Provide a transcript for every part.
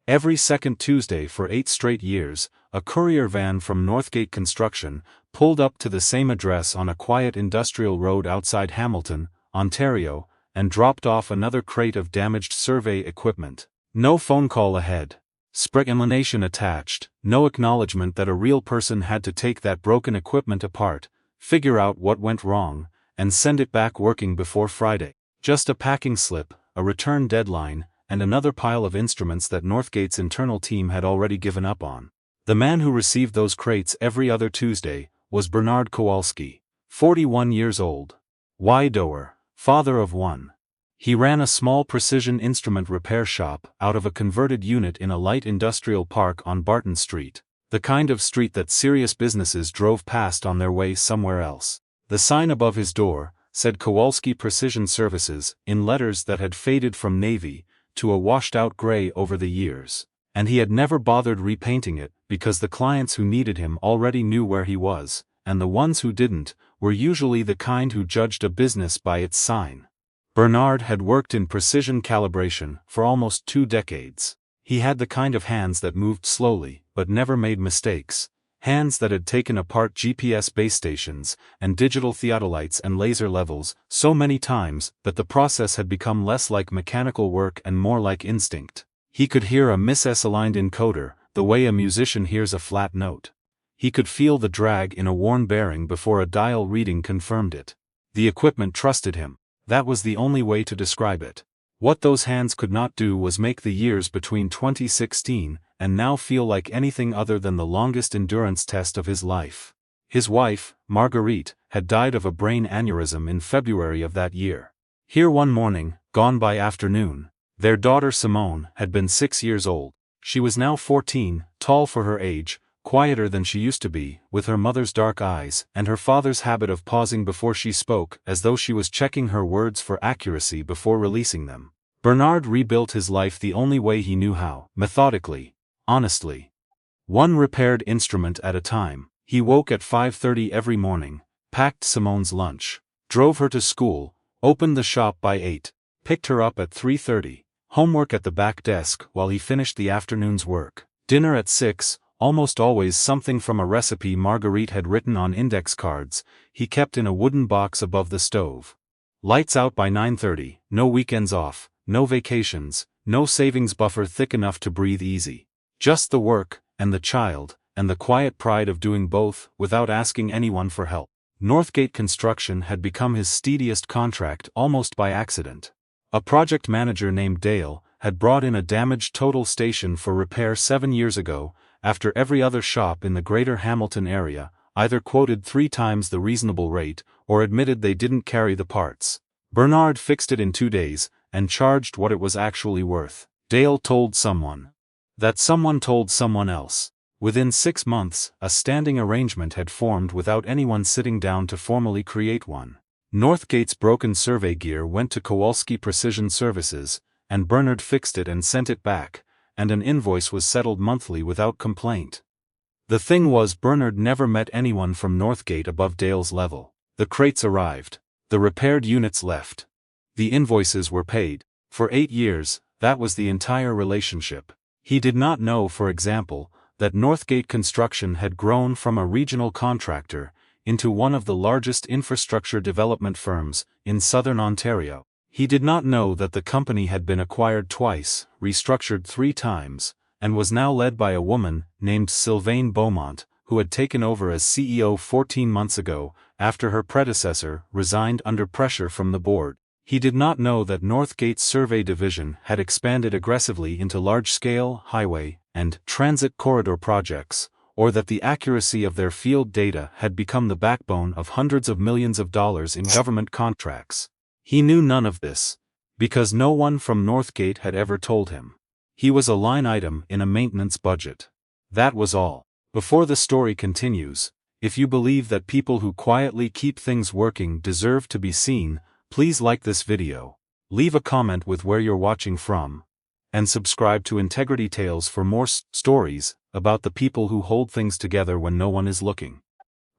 Every second Tuesday for 8 straight years, a courier van from Northgate Construction pulled up to the same address on a quiet industrial road outside Hamilton, Ontario, and dropped off another crate of damaged survey equipment. No phone call ahead. Explanation attached, no acknowledgement that a real person had to take that broken equipment apart, figure out what went wrong, and send it back working before Friday. Just a packing slip, a return deadline, and another pile of instruments that Northgate's internal team had already given up on. The man who received those crates every other Tuesday was Bernard Kowalski, 41 years old. Widower, father of one. He ran a small precision instrument repair shop out of a converted unit in a light industrial park on Barton Street, the kind of street that serious businesses drove past on their way somewhere else. The sign above his door said Kowalski Precision Services in letters that had faded from navy to a washed-out gray over the years, and he had never bothered repainting it because the clients who needed him already knew where he was, and the ones who didn't were usually the kind who judged a business by its sign. Bernard had worked in precision calibration for almost 2 decades. He had the kind of hands that moved slowly but never made mistakes, hands that had taken apart GPS base stations and digital theodolites and laser levels so many times that the process had become less like mechanical work and more like instinct. He could hear a misaligned encoder the way a musician hears a flat note. He could feel the drag in a worn bearing before a dial reading confirmed it. The equipment trusted him. That was the only way to describe it. What those hands could not do was make the years between 2016 and now feel like anything other than the longest endurance test of his life. His wife, Marguerite, had died of a brain aneurysm in February of that year. Here one morning, gone by afternoon, their daughter Simone had been 6 years old. She was now 14, tall for her age, quieter than she used to be, with her mother's dark eyes and her father's habit of pausing before she spoke as though she was checking her words for accuracy before releasing them. Bernard rebuilt his life the only way he knew how, methodically, honestly. One repaired instrument at a time. He woke at 5:30 every morning, packed Simone's lunch, drove her to school, opened the shop by 8, picked her up at 3:30, homework at the back desk while he finished the afternoon's work, dinner at 6, almost always something from a recipe Marguerite had written on index cards he kept in a wooden box above the stove. Lights out by 9:30, no weekends off, no vacations, no savings buffer thick enough to breathe easy. Just the work, and the child, and the quiet pride of doing both without asking anyone for help. Northgate Construction had become his steadiest contract almost by accident. A project manager named Dale had brought in a damaged total station for repair 7 years ago, after every other shop in the greater Hamilton area either quoted 3 times the reasonable rate or admitted they didn't carry the parts. Bernard fixed it in 2 days, and charged what it was actually worth. Dale told someone. That someone told someone else. Within 6 months, a standing arrangement had formed without anyone sitting down to formally create one. Northgate's broken survey gear went to Kowalski Precision Services, and Bernard fixed it and sent it back, and an invoice was settled monthly without complaint. The thing was, Bernard never met anyone from Northgate above Dale's level. The crates arrived. The repaired units left. The invoices were paid. For 8 years, that was the entire relationship. He did not know, for example, that Northgate Construction had grown from a regional contractor into one of the largest infrastructure development firms in southern Ontario. He did not know that the company had been acquired twice, restructured 3 times, and was now led by a woman named Sylvaine Beaumont, who had taken over as CEO 14 months ago after her predecessor resigned under pressure from the board. He did not know that Northgate's survey division had expanded aggressively into large-scale highway and transit corridor projects, or that the accuracy of their field data had become the backbone of hundreds of millions of dollars in government contracts. He knew none of this, because no one from Northgate had ever told him. He was a line item in a maintenance budget. That was all. Before the story continues, if you believe that people who quietly keep things working deserve to be seen, please like this video, leave a comment with where you're watching from, and subscribe to Integrity Tales for more stories about the people who hold things together when no one is looking.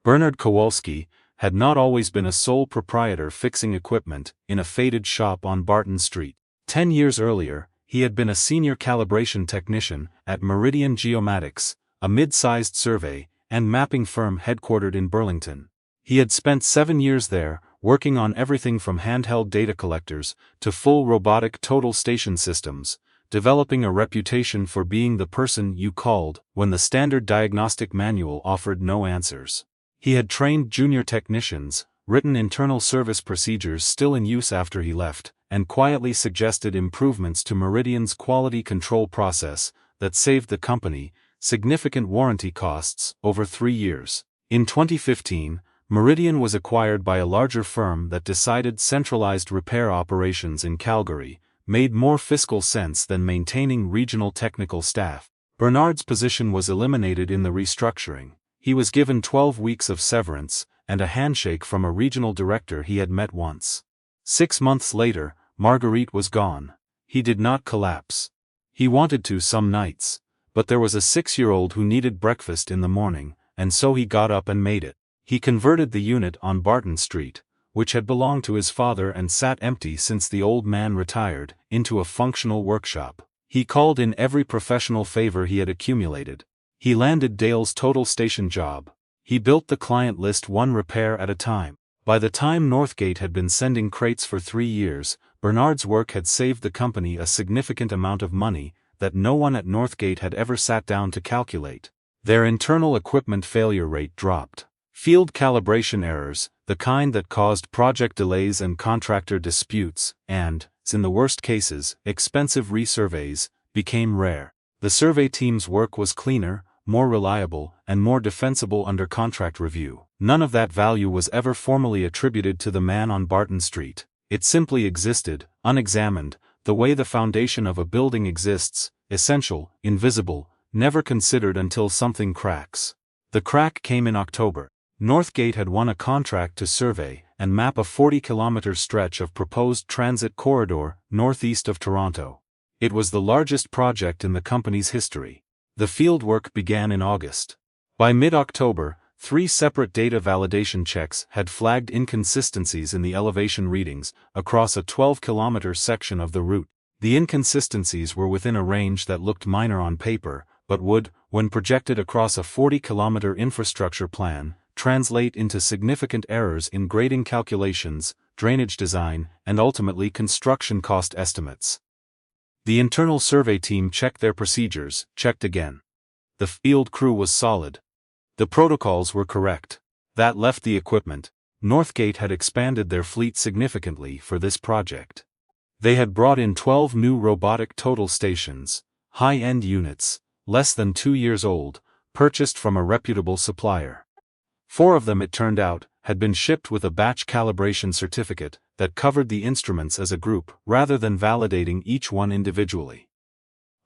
Bernard Kowalski had not always been a sole proprietor fixing equipment in a faded shop on Barton Street. 10 years earlier, He had been a senior calibration technician at Meridian Geomatics, a mid-sized survey and mapping firm headquartered in Burlington. He had spent 7 years there, working on everything from handheld data collectors to full robotic total station systems, developing a reputation for being the person you called when the standard diagnostic manual offered no answers. He had trained junior technicians, written internal service procedures still in use after he left, and quietly suggested improvements to Meridian's quality control process that saved the company significant warranty costs over 3 years. In 2015, Meridian was acquired by a larger firm that decided centralized repair operations in Calgary made more fiscal sense than maintaining regional technical staff. Bernard's position was eliminated in the restructuring. He was given 12 weeks of severance and a handshake from a regional director he had met once. 6 months later, Marguerite was gone. He did not collapse. He wanted to some nights, but there was a 6-year-old who needed breakfast in the morning, and so he got up and made it. He converted the unit on Barton Street, which had belonged to his father and sat empty since the old man retired, into a functional workshop. He called in every professional favor he had accumulated. He landed Dale's total station job. He built the client list one repair at a time. By the time Northgate had been sending crates for 3 years, Bernard's work had saved the company a significant amount of money that no one at Northgate had ever sat down to calculate. Their internal equipment failure rate dropped. Field calibration errors, the kind that caused project delays and contractor disputes, and, in the worst cases, expensive resurveys, became rare. The survey team's work was cleaner, more reliable, and more defensible under contract review. None of that value was ever formally attributed to the man on Barton Street. It simply existed, unexamined, the way the foundation of a building exists, essential, invisible, never considered until something cracks. The crack came in October. Northgate had won a contract to survey and map a 40-kilometer stretch of proposed transit corridor northeast of Toronto. It was the largest project in the company's history. The fieldwork began in August. By mid-October, 3 separate data validation checks had flagged inconsistencies in the elevation readings across a 12-kilometer section of the route. The inconsistencies were within a range that looked minor on paper, but would, when projected across a 40-kilometer infrastructure plan, translate into significant errors in grading calculations, drainage design, and ultimately construction cost estimates. The internal survey team checked their procedures, checked again. The field crew was solid. The protocols were correct. That left the equipment. Northgate had expanded their fleet significantly for this project. They had brought in 12 new robotic total stations, high-end units, less than 2 years old, purchased from a reputable supplier. 4 of them, it turned out, had been shipped with a batch calibration certificate that covered the instruments as a group rather than validating each one individually.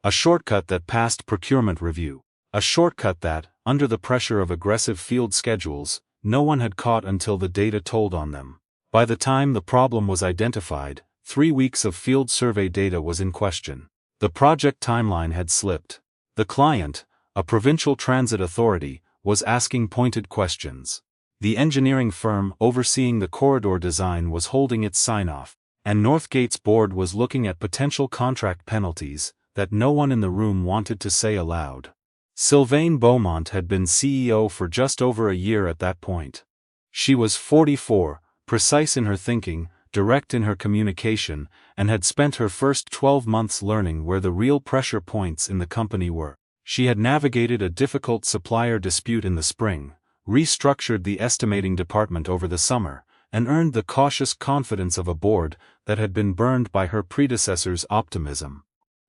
A shortcut that passed procurement review. A shortcut that, under the pressure of aggressive field schedules, no one had caught until the data told on them. By the time the problem was identified, 3 weeks of field survey data was in question. The project timeline had slipped. The client, a provincial transit authority, was asking pointed questions. The engineering firm overseeing the corridor design was holding its sign-off, and Northgate's board was looking at potential contract penalties that no one in the room wanted to say aloud. Sylvaine Beaumont had been CEO for just over a year at that point. She was 44, precise in her thinking, direct in her communication, and had spent her first 12 months learning where the real pressure points in the company were. She had navigated a difficult supplier dispute in the spring, restructured the estimating department over the summer, and earned the cautious confidence of a board that had been burned by her predecessor's optimism.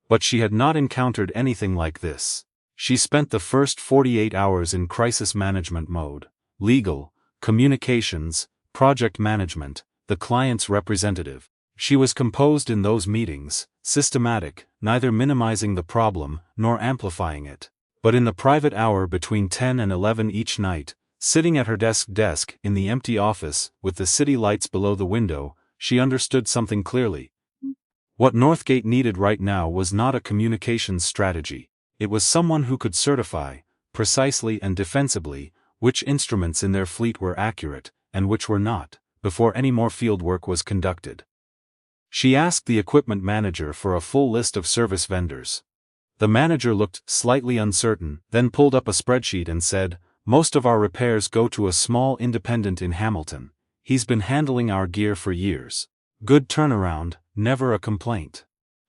But she had not encountered anything like this. She spent the first 48 hours in crisis management mode: legal, communications, project management, the client's representative. She was composed in those meetings, systematic, neither minimizing the problem nor amplifying it. But in the private hour between 10 and 11 each night, sitting at her desk in the empty office with the city lights below the window, she understood something clearly. What Northgate needed right now was not a communications strategy. It was someone who could certify, precisely and defensibly, which instruments in their fleet were accurate, and which were not, before any more field work was conducted. She asked the equipment manager for a full list of service vendors. The manager looked slightly uncertain, then pulled up a spreadsheet and said, "Most of our repairs go to a small independent in Hamilton. He's been handling our gear for years. Good turnaround, never a complaint."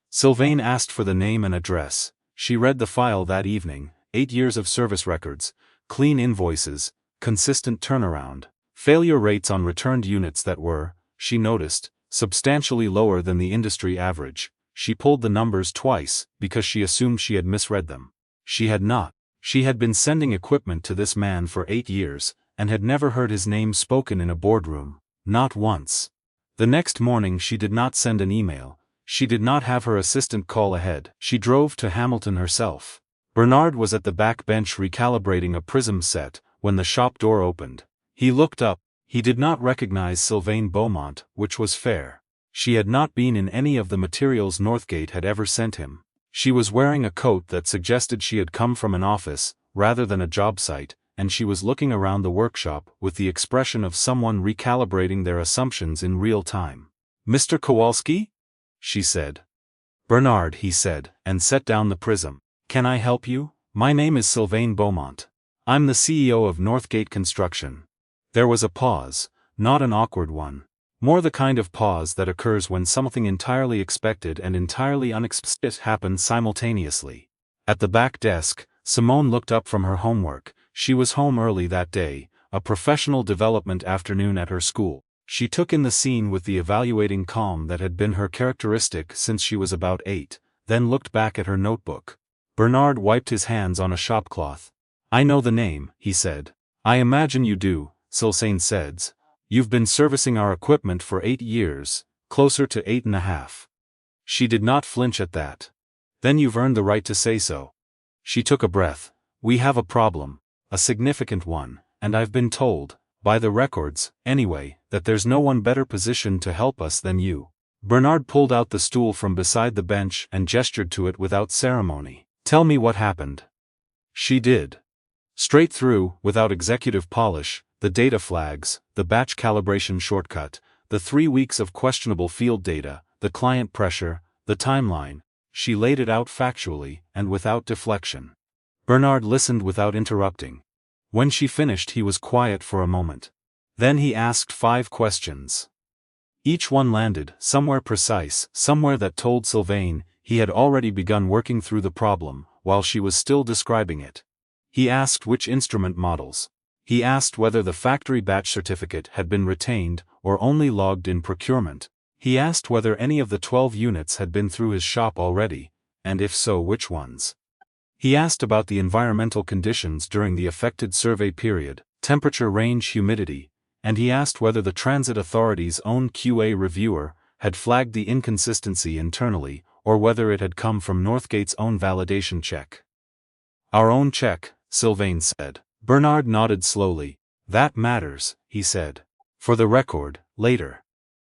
Sylvaine asked for the name and address. She read the file that evening: 8 years of service records, clean invoices, consistent turnaround, failure rates on returned units that were, she noticed, substantially lower than the industry average. She pulled the numbers twice, because she assumed she had misread them. She had not. She had been sending equipment to this man for 8 years, and had never heard his name spoken in a boardroom. Not once. The next morning she did not send an email. She did not have her assistant call ahead. She drove to Hamilton herself. Bernard was at the back bench recalibrating a prism set when the shop door opened. He looked up. He did not recognize Sylvaine Beaumont, which was fair. She had not been in any of the materials Northgate had ever sent him. She was wearing a coat that suggested she had come from an office, rather than a job site, and she was looking around the workshop with the expression of someone recalibrating their assumptions in real time. "Mr. Kowalski?" she said. "Bernard," he said, and set down the prism. "Can I help you? My name is Sylvaine Beaumont. I'm the CEO of Northgate Construction." There was a pause, not an awkward one. More the kind of pause that occurs when something entirely expected and entirely unexpected happens simultaneously. At the back desk, Simone looked up from her homework. She was home early that day, a professional development afternoon at her school. She took in the scene with the evaluating calm that had been her characteristic since she was about 8, then looked back at her notebook. Bernard wiped his hands on a shopcloth. "I know the name," he said. "I imagine you do," Sylvaine said. "You've been servicing our equipment for 8 years, closer to 8.5. She did not flinch at that. "Then you've earned the right to say so." She took a breath. "We have a problem, a significant one, and I've been told, by the records, anyway, that there's no one better positioned to help us than you." Bernard pulled out the stool from beside the bench and gestured to it without ceremony. "Tell me what happened." She did. Straight through, without executive polish, the data flags, the batch calibration shortcut, the 3 weeks of questionable field data, the client pressure, the timeline. She laid it out factually, and without deflection. Bernard listened without interrupting. When she finished he was quiet for a moment. Then he asked 5 questions. Each one landed somewhere precise, somewhere that told Sylvaine he had already begun working through the problem, while she was still describing it. He asked which instrument models. He asked whether the factory batch certificate had been retained or only logged in procurement. He asked whether any of the 12 units had been through his shop already, and if so, which ones. He asked about the environmental conditions during the affected survey period, temperature range, humidity, and he asked whether the Transit Authority's own QA reviewer had flagged the inconsistency internally, or whether it had come from Northgate's own validation check. "Our own check," Sylvaine said. Bernard nodded slowly. "That matters," he said. "For the record, later."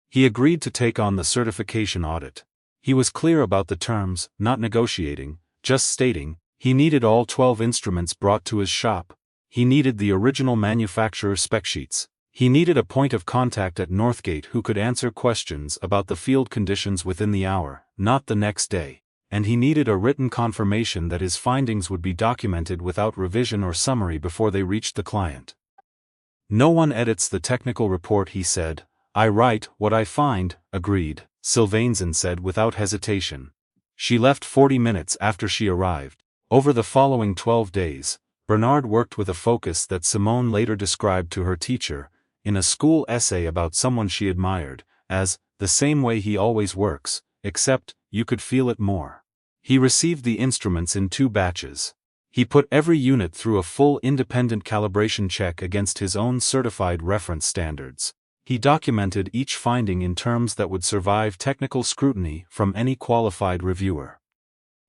He agreed to take on the certification audit. He was clear about the terms, not negotiating, just stating, he needed all 12 instruments brought to his shop. He needed the original manufacturer spec sheets. He needed a point of contact at Northgate who could answer questions about the field conditions within the hour, not the next day. And he needed a written confirmation that his findings would be documented without revision or summary before they reached the client. "No one edits the technical report," he said. "I write what I find." "Agreed," Sylvaine said without hesitation. She left 40 minutes after she arrived. Over the following 12 days, Bernard worked with a focus that Simone later described to her teacher, in a school essay about someone she admired, as the same way he always works, except you could feel it more. He received the instruments in 2 batches. He put every unit through a full independent calibration check against his own certified reference standards. He documented each finding in terms that would survive technical scrutiny from any qualified reviewer.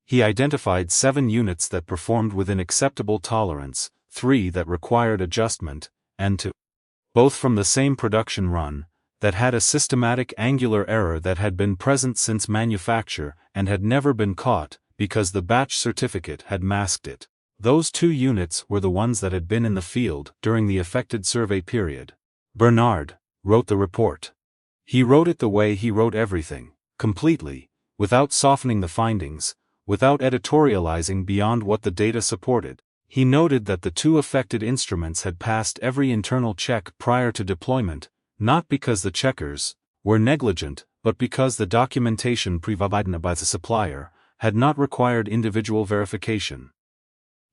He identified 7 units that performed within acceptable tolerance, 3 that required adjustment, and 2, both from the same production run, that had a systematic angular error that had been present since manufacture and had never been caught because the batch certificate had masked it. Those 2 units were the ones that had been in the field during the affected survey period. Bernard wrote the report. He wrote it the way he wrote everything, completely, without softening the findings, without editorializing beyond what the data supported. He noted that the two affected instruments had passed every internal check prior to deployment, not because the checkers were negligent, but because the documentation provided by the supplier had not required individual verification.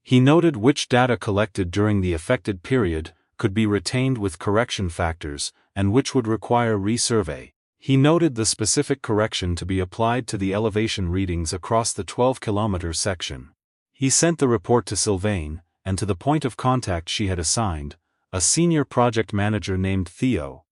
He noted which data collected during the affected period could be retained with correction factors and which would require resurvey. He noted the specific correction to be applied to the elevation readings across the 12-kilometer section. He sent the report to Sylvaine, and to the point of contact she had assigned, a senior project manager named Theo.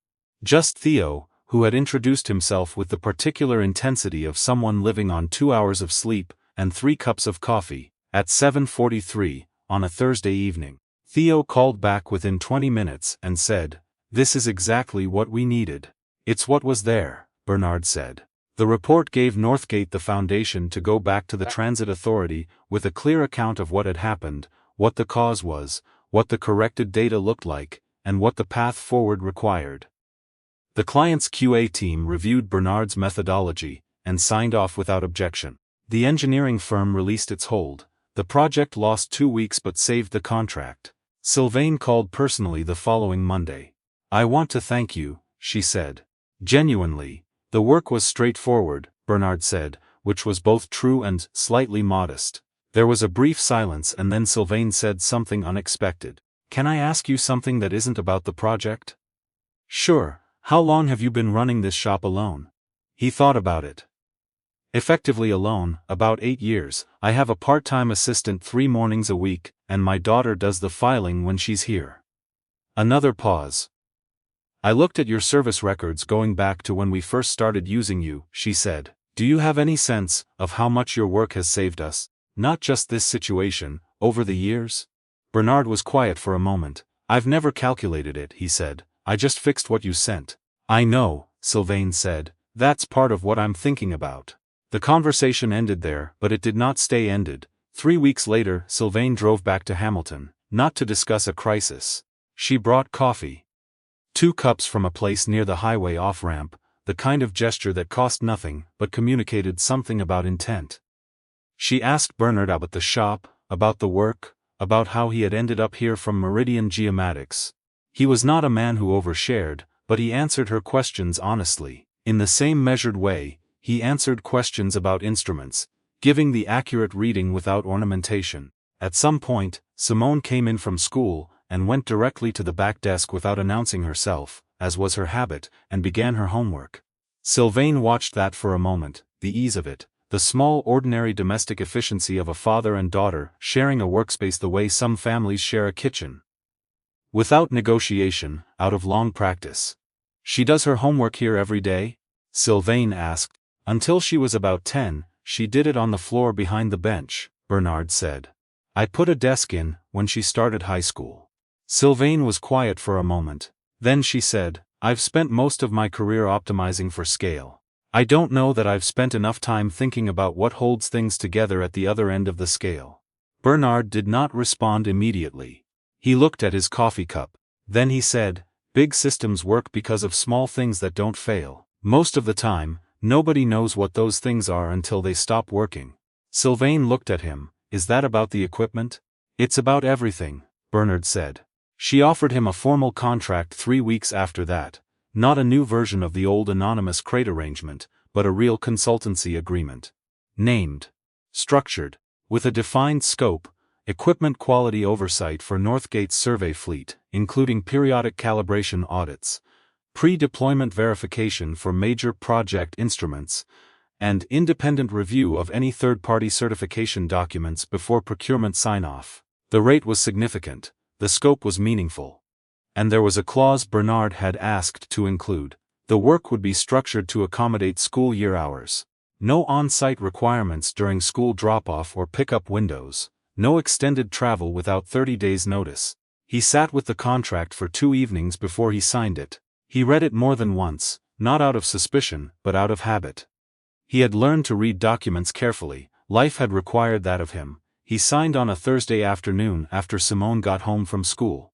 Just Theo, who had introduced himself with the particular intensity of someone living on 2 hours of sleep and 3 cups of coffee, at 7:43, on a Thursday evening. Theo called back within 20 minutes and said, "This is exactly what we needed." "It's what was there," Bernard said. The report gave Northgate the foundation to go back to the Transit Authority with a clear account of what had happened, what the cause was, what the corrected data looked like, and what the path forward required. The client's QA team reviewed Bernard's methodology and signed off without objection. The engineering firm released its hold. The project lost 2 weeks but saved the contract. Sylvaine called personally the following Monday. "I want to thank you," she said. "Genuinely. The work was straightforward," Bernard said, which was both true and slightly modest. There was a brief silence and then Sylvaine said something unexpected. "Can I ask you something that isn't about the project?" "Sure. How long have you been running this shop alone?" He thought about it. "Effectively alone, about 8 years. I have a part-time assistant 3 mornings a week, and my daughter does the filing when she's here." Another pause. "I looked at your service records going back to when we first started using you," she said. "Do you have any sense of how much your work has saved us? Not just this situation, over the years?" Bernard was quiet for a moment. "I've never calculated it," he said. "I just fixed what you sent." "I know," Sylvaine said. "That's part of what I'm thinking about." The conversation ended there, but it did not stay ended. 3 weeks later, Sylvaine drove back to Hamilton, not to discuss a crisis. She brought coffee. 2 cups from a place near the highway off-ramp, the kind of gesture that cost nothing but communicated something about intent. She asked Bernard about the shop, about the work, about how he had ended up here from Meridian Geomatics. He was not a man who overshared, but he answered her questions honestly. In the same measured way, he answered questions about instruments, giving the accurate reading without ornamentation. At some point, Simone came in from school and went directly to the back desk without announcing herself, as was her habit, and began her homework. Sylvaine watched that for a moment, the ease of it, the small ordinary domestic efficiency of a father and daughter sharing a workspace the way some families share a kitchen. Without negotiation, out of long practice. "She does her homework here every day?" Sylvaine asked. "Until she was about 10, she did it on the floor behind the bench," Bernard said. "I put a desk in when she started high school." Sylvaine was quiet for a moment. Then she said, "I've spent most of my career optimizing for scale. I don't know that I've spent enough time thinking about what holds things together at the other end of the scale." Bernard did not respond immediately. He looked at his coffee cup. Then he said, "Big systems work because of small things that don't fail. Most of the time, nobody knows what those things are until they stop working." Sylvaine looked at him. "Is that about the equipment?" "It's about everything," Bernard said. She offered him a formal contract 3 weeks after that, not a new version of the old anonymous crate arrangement, but a real consultancy agreement. Named. Structured. With a defined scope, equipment quality oversight for Northgate's survey fleet, including periodic calibration audits, pre-deployment verification for major project instruments, and independent review of any third-party certification documents before procurement sign-off. The rate was significant. The scope was meaningful. And there was a clause Bernard had asked to include. The work would be structured to accommodate school year hours. No on-site requirements during school drop-off or pick-up windows. No extended travel without 30 days' notice. He sat with the contract for 2 evenings before he signed it. He read it more than once, not out of suspicion, but out of habit. He had learned to read documents carefully. Life had required that of him. He signed on a Thursday afternoon after Simone got home from school.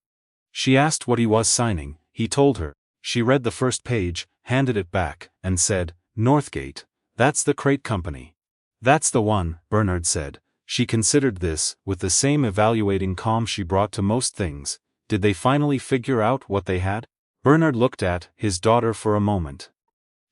She asked what he was signing. He told her. She read the first page, handed it back, and said, "Northgate, That's the crate company. That's the one, Bernard said. She considered this, with the same evaluating calm she brought to most things. Did they finally figure out what they had? Bernard looked at his daughter for a moment.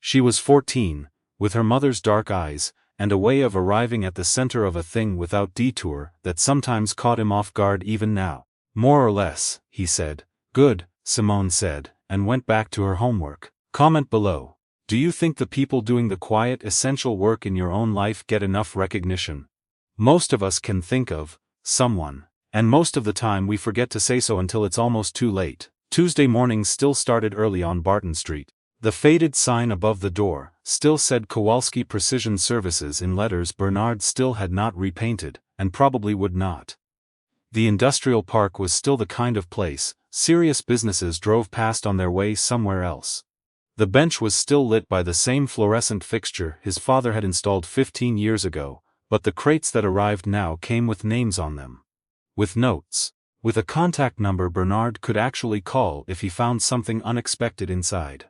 She was 14, with her mother's dark eyes, and a way of arriving at the center of a thing without detour that sometimes caught him off guard even now. More or less, he said. Good, Simone said, and went back to her homework. Comment below. Do you think the people doing the quiet, essential work in your own life get enough recognition? Most of us can think of someone, and most of the time we forget to say so until it's almost too late. Tuesday mornings still started early on Barton Street. The faded sign above the door still said Kowalski Precision Services in letters Bernard still had not repainted, and probably would not. The industrial park was still the kind of place serious businesses drove past on their way somewhere else. The bench was still lit by the same fluorescent fixture his father had installed 15 years ago, but the crates that arrived now came with names on them. With notes. With a contact number Bernard could actually call if he found something unexpected inside.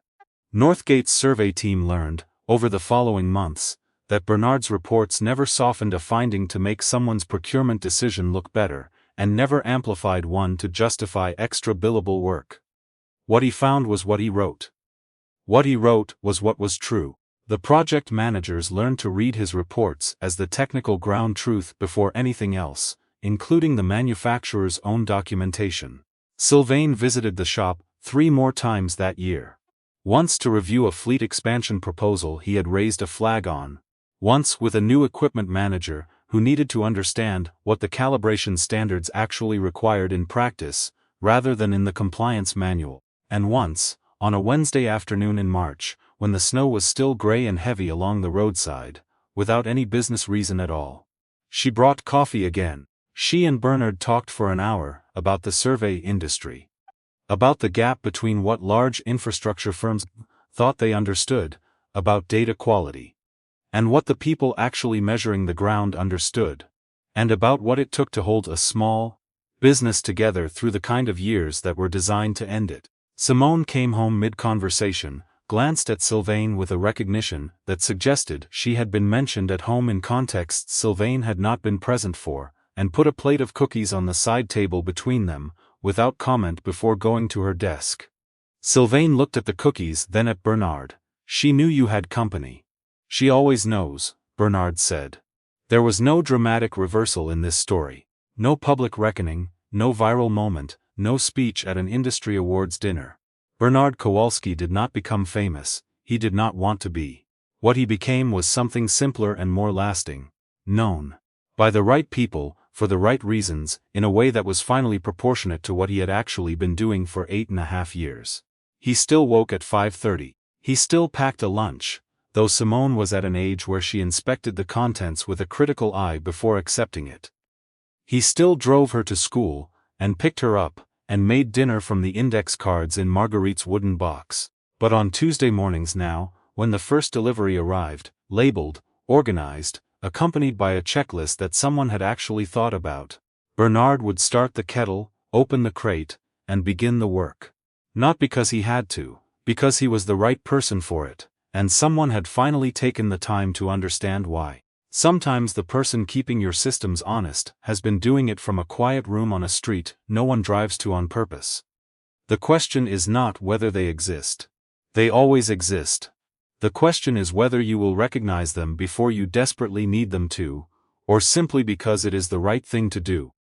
Northgate's survey team learned, over the following months, that Bernard's reports never softened a finding to make someone's procurement decision look better, and never amplified one to justify extra billable work. What he found was what he wrote. What he wrote was what was true. The project managers learned to read his reports as the technical ground truth before anything else, including the manufacturer's own documentation. Sylvaine visited the shop 3 more times that year. Once to review a fleet expansion proposal he had raised a flag on. Once with a new equipment manager who needed to understand what the calibration standards actually required in practice, rather than in the compliance manual. And once, on a Wednesday afternoon in March, when the snow was still gray and heavy along the roadside, without any business reason at all. She brought coffee again. She and Bernard talked for an hour about the survey industry. About the gap between what large infrastructure firms thought they understood about data quality, and what the people actually measuring the ground understood, and about what it took to hold a small business together through the kind of years that were designed to end it. Simone came home mid-conversation, glanced at Sylvaine with a recognition that suggested she had been mentioned at home in contexts Sylvaine had not been present for, and put a plate of cookies on the side table between them, without comment before going to her desk. Sylvaine looked at the cookies, then at Bernard. She knew you had company. She always knows, Bernard said. There was no dramatic reversal in this story. No public reckoning, no viral moment, no speech at an industry awards dinner. Bernard Kowalski did not become famous, he did not want to be. What he became was something simpler and more lasting. Known. By the right people, for the right reasons, in a way that was finally proportionate to what he had actually been doing for 8.5 years. He still woke at 5:30. He still packed a lunch, though Simone was at an age where she inspected the contents with a critical eye before accepting it. He still drove her to school, and picked her up, and made dinner from the index cards in Marguerite's wooden box. But on Tuesday mornings now, when the first delivery arrived, labeled, organized, accompanied by a checklist that someone had actually thought about, Bernard would start the kettle, open the crate, and begin the work. Not because he had to, because he was the right person for it, and someone had finally taken the time to understand why. Sometimes the person keeping your systems honest has been doing it from a quiet room on a street no one drives to on purpose. The question is not whether they exist. They always exist. The question is whether you will recognize them before you desperately need them to, or simply because it is the right thing to do.